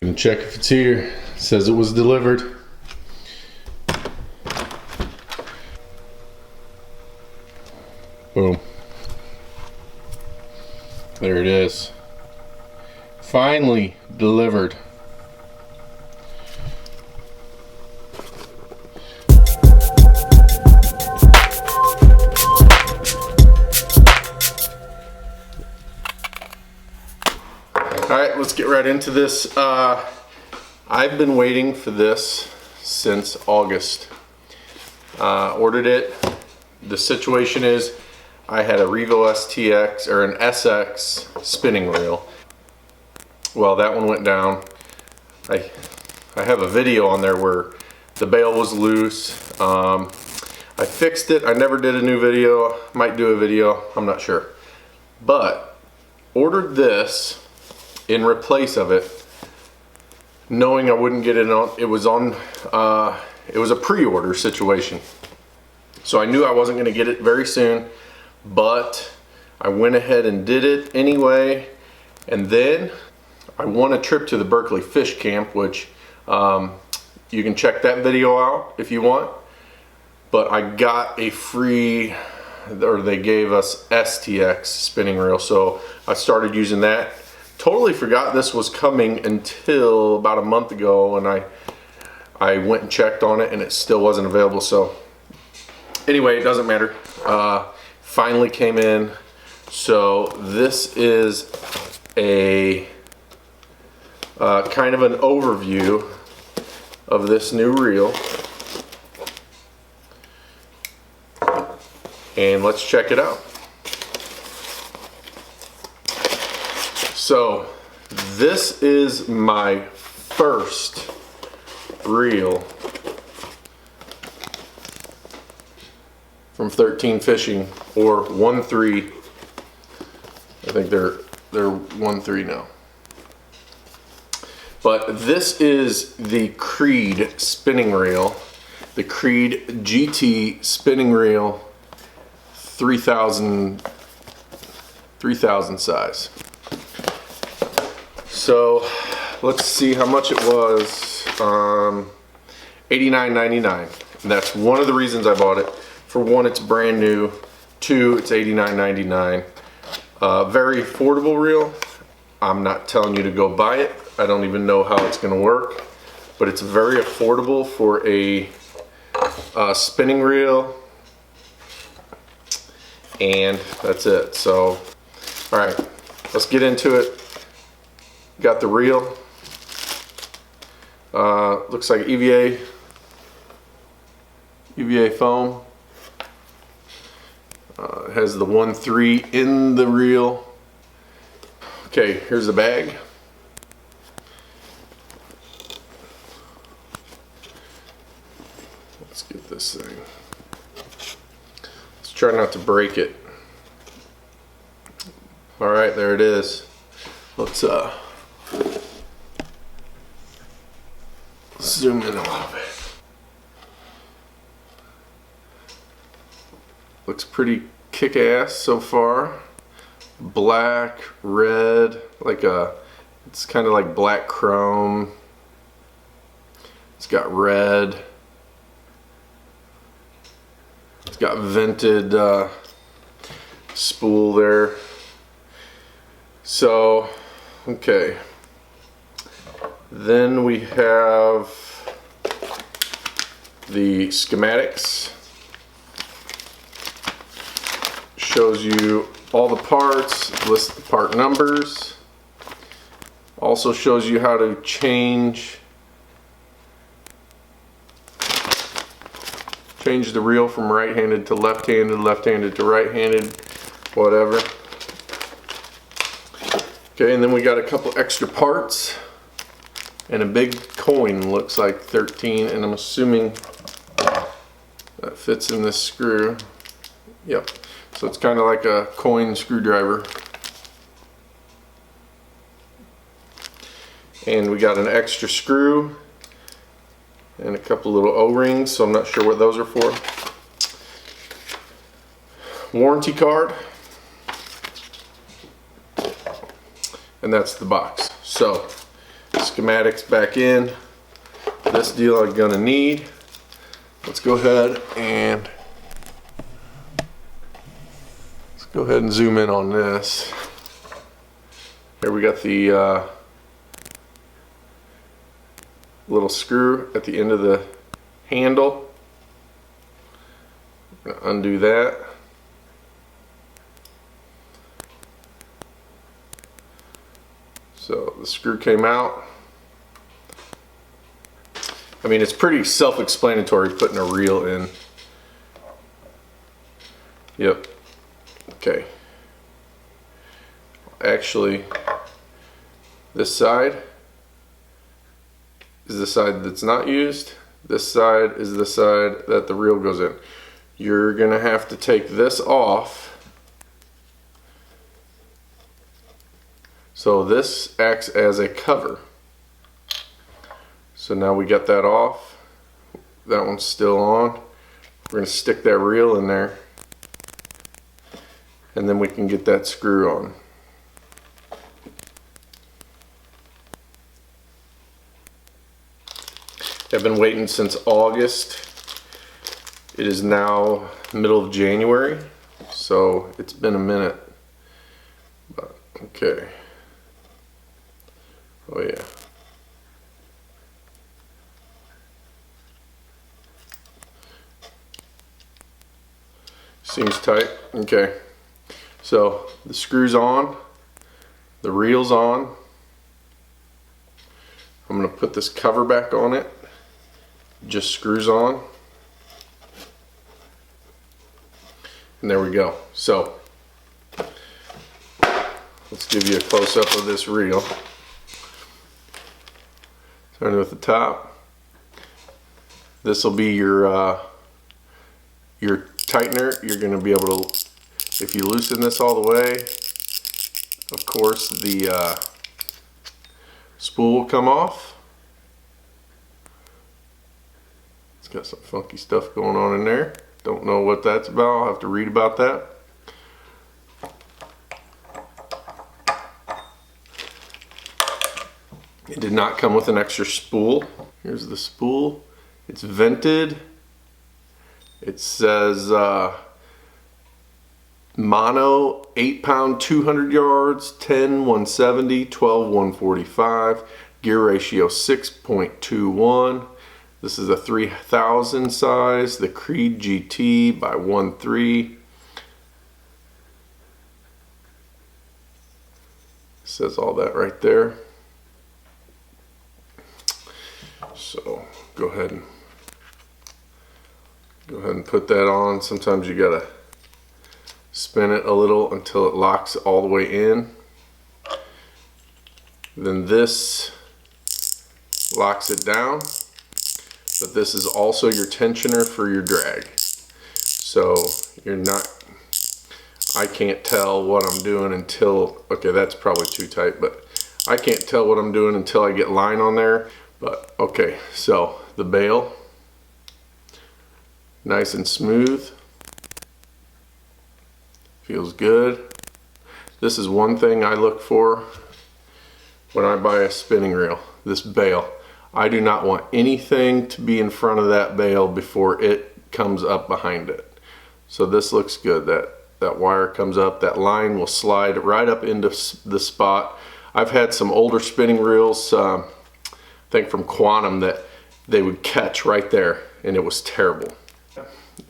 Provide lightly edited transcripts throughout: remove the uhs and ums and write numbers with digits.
And check if it's here. It says it was delivered. Boom. There it is. Finally delivered. Alright, let's get right into this. I've been waiting for this since August. Ordered it. The situation is I had a Revo STX or an SX spinning reel. Well, that one went down. I have a video on there where the bail was loose. I fixed it. I never did a new video. Might do a video. I'm not sure. But ordered this in replace of it, knowing I wouldn't get it on. It was a pre-order situation, so I knew I wasn't going to get it very soon, but I went ahead and did it anyway. And then I won a trip to the Berkeley Fish Camp, which you can check that video out if you want. But I got a free, or they gave us STX spinning reel, so I started using that. Totally forgot this was coming until about a month ago, and I went and checked on it and it still wasn't available. So anyway, it doesn't matter. Finally came in. So this is a kind of an overview of this new reel, and let's check it out. So this is my first reel from 13 Fishing, or One3. I think they're One3 now. But this is the Creed spinning reel, the Creed GT spinning reel, 3000 size. So let's see how much it was. $89.99, and that's one of the reasons I bought it. For one, it's brand new. Two, it's $89.99. Very affordable reel. I'm not telling you to go buy it. I don't even know how it's going to work, but it's very affordable for a spinning reel. And that's it. So, all right, let's get into it. Got the reel. Looks like EVA foam. It has the One3 in the reel. Okay, here's the bag. Let's get this thing. Let's try not to break it. All right, there it is. Let's zoom in a little bit. Looks pretty kick-ass so far. Black, red, it's kind of like black chrome. It's got red. It's got vented spool there. So, okay. Then we have the schematics. Shows you all the parts, lists the part numbers. Also shows you how to change the reel from right-handed to left-handed, left-handed to right-handed, whatever. Okay, and then we got a couple extra parts and a big coin, looks like 13, and I'm assuming that fits in this screw. Yep. So it's kind of like a coin screwdriver. And we got an extra screw and a couple little O-rings, so I'm not sure what those are for. Warranty card. And that's the box. So, schematics. schematics back in. This deal I'm gonna need. Let's go ahead and zoom in on this. Here we got the little screw at the end of the handle. I'm gonna undo that. So the screw came out. I mean, it's pretty self-explanatory putting a reel in. Yep. Okay. Actually, this side is the side that's not used. This side is the side that the reel goes in. You're gonna have to take this off. So this acts as a cover. So now we got that off. That one's still on. We're gonna stick that reel in there, and then we can get that screw on. I've been waiting since August. It is now middle of January, so it's been a minute. But, okay. Oh yeah. Seems tight. Okay. So the screw's on, the reel's on. I'm gonna put this cover back on it. Just screws on. And there we go. So let's give you a close-up of this reel. Starting with the top. This will be your tightener. You're going to be able to, if you loosen this all the way, of course the spool will come off. It's got some funky stuff going on in there. Don't know what that's about. I'll have to read about that. It did not come with an extra spool. Here's the spool. It's vented. It says mono 8-pound 200 yards, 10 170, 12 145, gear ratio 6.21. This is a 3000 size, the Creed GT by One3. Says all that right there. So go ahead and put that on. Sometimes you gotta spin it a little until it locks all the way in. Then this locks it down, but this is also your tensioner for your drag. So you're not, I can't tell what I'm doing until, okay, that's probably too tight, but I can't tell what I'm doing until I get line on there. But okay, so the bail, nice and smooth, feels good. This is one thing I look for when I buy a spinning reel, this bail. I do not want anything to be in front of that bail before it comes up behind it. So this looks good. That wire comes up, that line will slide right up into the spot. I've had some older spinning reels, I think from Quantum, that they would catch right there, and it was terrible.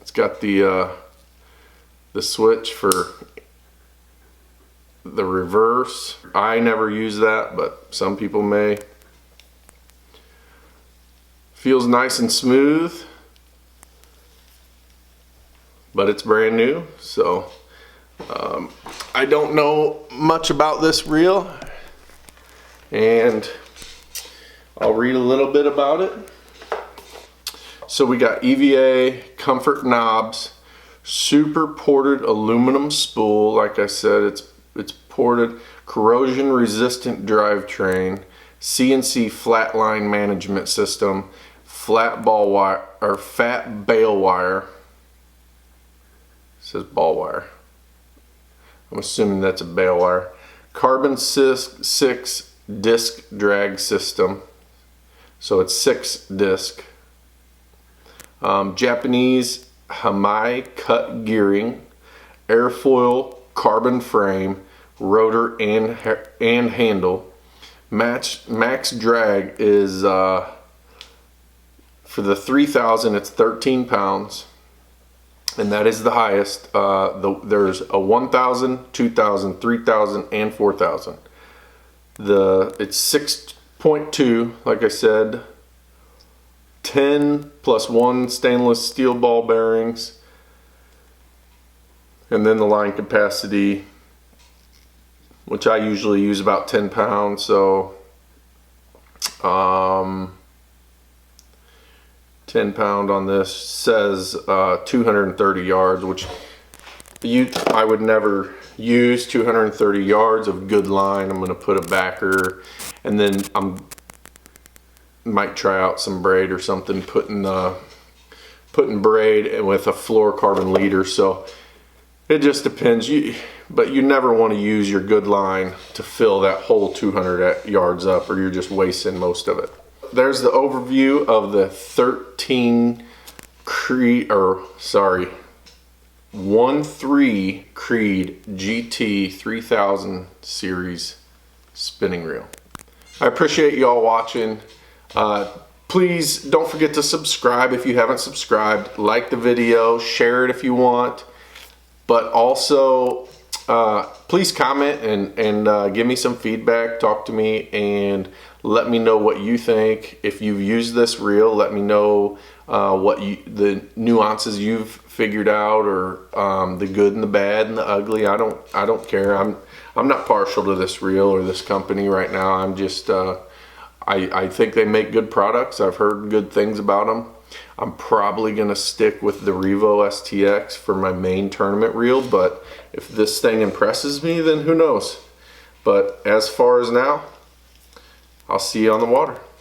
It's got the switch for the reverse. I never use that, but some people may. Feels nice and smooth, but it's brand new, so I don't know much about this reel, and I'll read a little bit about it. So we got EVA, comfort knobs, super ported aluminum spool. Like I said, it's ported, corrosion resistant drivetrain, CNC flatline management system, flat ball wire or fat bale wire. It says ball wire. I'm assuming that's a bale wire. Carbon 6 disc drag system. So it's 6 disc. Japanese Hamai cut gearing, airfoil carbon frame, rotor and handle. Max drag is for the 3000, it's 13 pounds, and that is the highest. There's a 1000, 2000, 3000, and 4000. It's 6.2, like I said, 10 plus 1 stainless steel ball bearings, and then the line capacity, which I usually use about 10 pounds, so 10 pound on this says 230 yards, which I would never use 230 yards of good line. I'm going to put a backer, and then might try out some braid or something, putting braid with a fluorocarbon leader. So it just depends. But you never want to use your good line to fill that whole 200 yards up, or you're just wasting most of it. There's the overview of the 1-3 Creed GT 3000 series spinning reel. I appreciate y'all watching. Please don't forget to subscribe if you haven't subscribed. Like the video, share it if you want, but also please comment and give me some feedback. Talk to me and let me know what you think. If you've used this reel, let me know the nuances you've figured out, or the good and the bad and the ugly. I don't care. I'm not partial to this reel or this company right now. I'm just I think they make good products. I've heard good things about them. I'm probably gonna stick with the Revo STX for my main tournament reel, but if this thing impresses me, then who knows. But as far as now, I'll see you on the water.